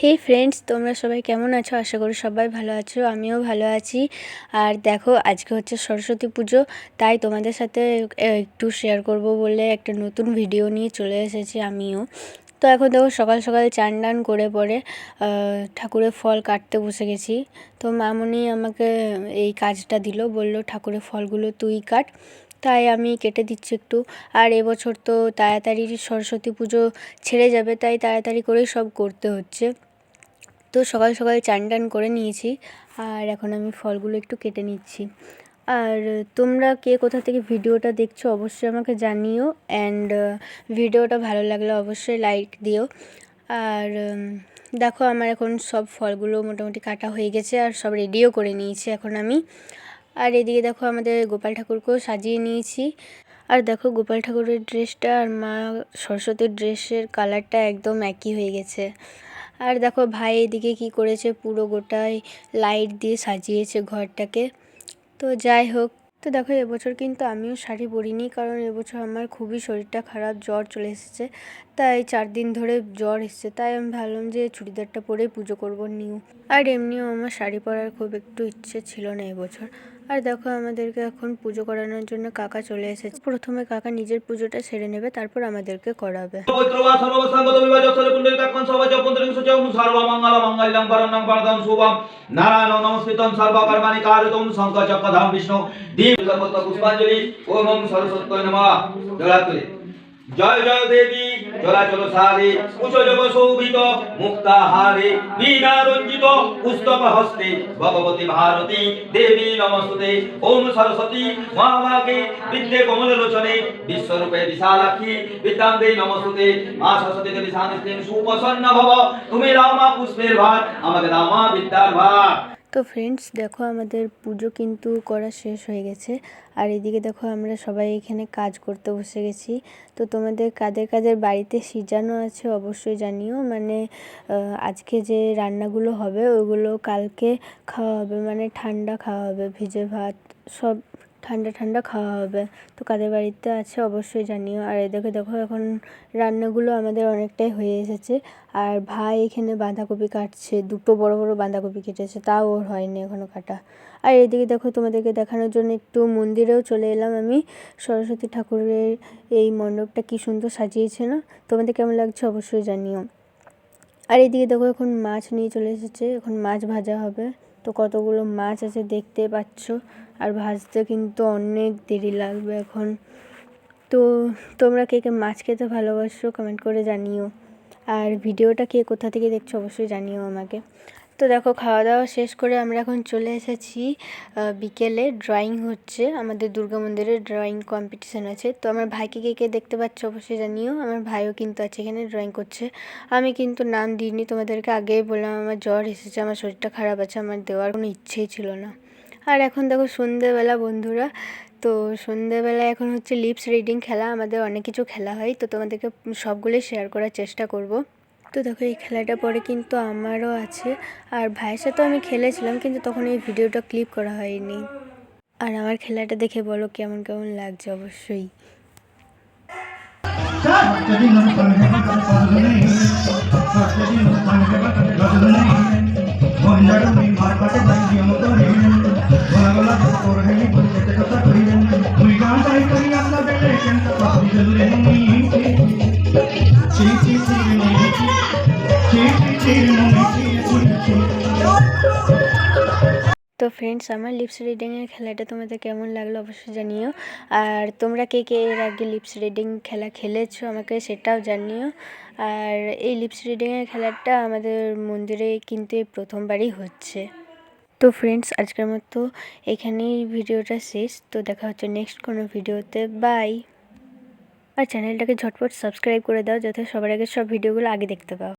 হে friends, তোমরা সবাই কেমন আছো? আশা করি সবাই ভালো আছো, আমিও ভালো আছি। আর দেখো, আজকে হচ্ছে সরস্বতী পুজো, তাই তোমাদের সাথে একটু শেয়ার করব বলে একটা নতুন ভিডিও নিয়ে চলে এসেছি আমিও। তো এখন দেখো, সকাল সকাল চান টান করে পরে ঠাকুরের ফল কাটতে বসে গেছি। তো মামনি আমাকে এই কাজটা দিল, বলল ঠাকুরের ফলগুলো তুই কাট। তাই আমি কেটে দিচ্ছি একটু। আর এবছর তো তাড়াতাড়ি সরস্বতী পুজো ছেড়ে যাবে, তাই তাড়াতাড়ি করেই সব করতে হচ্ছে। তো সকাল সকাল চান টান করে নিয়েছি, আর এখন আমি ফলগুলো একটু কেটে নিচ্ছি। আর তোমরা কে কোথা থেকে ভিডিওটা দেখছো অবশ্যই আমাকে জানিও, অ্যান্ড ভিডিওটা ভালো লাগলে অবশ্যই লাইক দিও। আর দেখো, আমার এখন সব ফলগুলো মোটামুটি কাটা হয়ে গেছে, আর সব রেডিও করে নিয়েছি এখন আমি। আর এদিকে দেখো, আমাদের গোপাল ঠাকুরকেও সাজিয়ে নিয়েছি। আর দেখো, গোপাল ঠাকুরের ড্রেসটা আর মা সরস্বতীর ড্রেসের কালারটা একদম একই হয়ে গেছে। আর দেখো, ভাই এদিকে কি করেছে, পুরো গোটাই লাইট দিয়ে সাজিয়েছে ঘরটাকে। তো যাই হোক, তো দেখো, এবছর কিন্তু আমিও শাড়ি পরিনি, কারণ এবছর আমার খুবই শরীরটা খারাপ, জ্বর চলে এসেছে। তাই 4 দিন ধরে জ্বর এসেছে, তাই আমি ভাবলাম যে চুড়িদারটা পরেই পুজো করবো নিউ। আর এমনিও আমার শাড়ি পরার খুব একটু ইচ্ছে ছিল না এবছর। আর দেখো, আমাদেরকে এখন পুজো করানোর জন্য কাকা চলে এসেছে। প্রথমে কাকা নিজের পুজোটা সেরে নেবে, তারপর আমাদেরকে করাবে। নারায়ণ নমস্কৃতং সর্বকর্মাণি কারিতুম শঙ্খচক্রধাম বিষ্ণু দীপকল্পত পুষ্পাঞ্জলি ওম সরস্বতী নমঃ। জয় জয় দেবী চলাচল সারে কুচজব শোভিত মুক্তাহারে বীণা রঞ্জিত পুস্তক হস্তে ভগবতী ভারতী দেবী নমস্তুতে। ওম সরস্বতী মহাভাগে বিদ্যে কমল লোচনে বিশ্বরূপে বিশালাক্ষী বিদ্যাং দেই নমস্তুতে। মা সরস্বতী দেবী সান্নিধ্যে সুপ্রসন্ন ভব, তুমি রামা পুষ্পের ভার, আমাকে দামা বিদ্যার ভার। তো ফ্রেন্ডস, দেখো, আমাদের পুজো কিন্তু করা শেষ হয়ে গেছে। আর এদিকে দেখো, আমরা সবাই এখানে কাজ করতে বসে গেছি। তো তোমাদের কাদের কাদের বাড়িতে সিজানো আছে অবশ্যই জানিও। মানে আজকে যে রান্নাগুলো হবে ওগুলো কালকে খাওয়া হবে, মানে ঠান্ডা খাওয়া হবে, ভেজে ভাত সব ঠান্ডা ঠান্ডা খাওয়া হবে। তো কাদের বাড়িতে আছে অবশ্যই জানিও। আর এদিকে দেখো, এখন রান্নাগুলো আমাদের অনেকটাই হয়ে এসেছে। আর ভাই এখানে বাঁধাকপি কাটছে, 2টো বড় বড় বাঁধাকপি কেটেছে, তাও ওর হয়নি এখনও কাটা। আর এদিকে দেখো, তোমাদেরকে দেখানোর জন্য একটু মন্দিরেও চলে এলাম আমি। সরস্বতী ঠাকুরের এই মণ্ডপটা কি সুন্দর সাজিয়েছে না? তোমাদের কেমন লাগছে অবশ্যই জানিও। আর এদিকে দেখো, এখন মাছ নিয়ে চলে এসেছে, এখন মাছ ভাজা হবে। তো কতগুলো মাছ আছে দেখতে পাচ্ছ, আর ভাজতে কিন্তু অনেক দেরি লাগবে এখন। তো তোমরা কে কে মাছ খেতে ভালোবাসো কমেন্ট করে জানিও। আর ভিডিওটা কে কোথা থেকে দেখছো অবশ্যই জানিও আমাকে। তো দেখো, খাওয়া দাওয়া শেষ করে আমরা এখন চলে এসেছি বিকেলে। ড্রয়িং হচ্ছে, আমাদের দুর্গা মন্দিরে ড্রয়িং কম্পিটিশান আছে। তো আমার ভাইকে কে কে দেখতে পাচ্ছ অবশ্যই জানিও। আমার ভাইও কিন্তু আছে এখানে, ড্রয়িং করছে। আমি কিন্তু নাম দিইনি, তোমাদেরকে আগেই বললাম আমার জ্বর এসেছে, আমার শরীরটা খারাপ আছে, আমার দেওয়ার কোনো ইচ্ছেই ছিল না। আর এখন দেখো, সন্ধেবেলা বন্ধুরা, তো সন্ধেবেলায় এখন হচ্ছে লিপস রিডিং খেলা, আমাদের অনেক কিছু খেলা হয়, তো তোমাদেরকে সবগুলোই শেয়ার করার চেষ্টা করব। তো দেখো, এই খেলাটা পরে কিন্তু আমারও আছে। আর ভাইয়ের সাথেও আমি খেলেছিলাম, কিন্তু তখন এই ভিডিওটা ক্লিপ করা হয়নি। আর আমার খেলাটা দেখে বলো কেমন কেমন লাগছে অবশ্যই। তো ফ্রেন্ডস, আমার লিপস রিডিংয়ের খেলাটা তোমাদের কেমন লাগলো অবশ্যই জানিও। আর তোমরা কে কে এর আগে লিপস রিডিং খেলা খেলেছো আমাকে সেটাও জানিও। আর এই লিপস রিডিংয়ের খেলাটা আমাদের মন্দিরে কিন্তু এই প্রথমবারই হচ্ছে। তো ফ্রেন্ডস, আজকের মতো এখানেই ভিডিওটা শেষ। তো দেখা হচ্ছে নেক্সট কোনো ভিডিওতে। বাই। আর চ্যানেলটাকে ঝটপট সাবস্ক্রাইব করে দাও, যাতে সবার আগে সব ভিডিওগুলো আগে দেখতে পাও।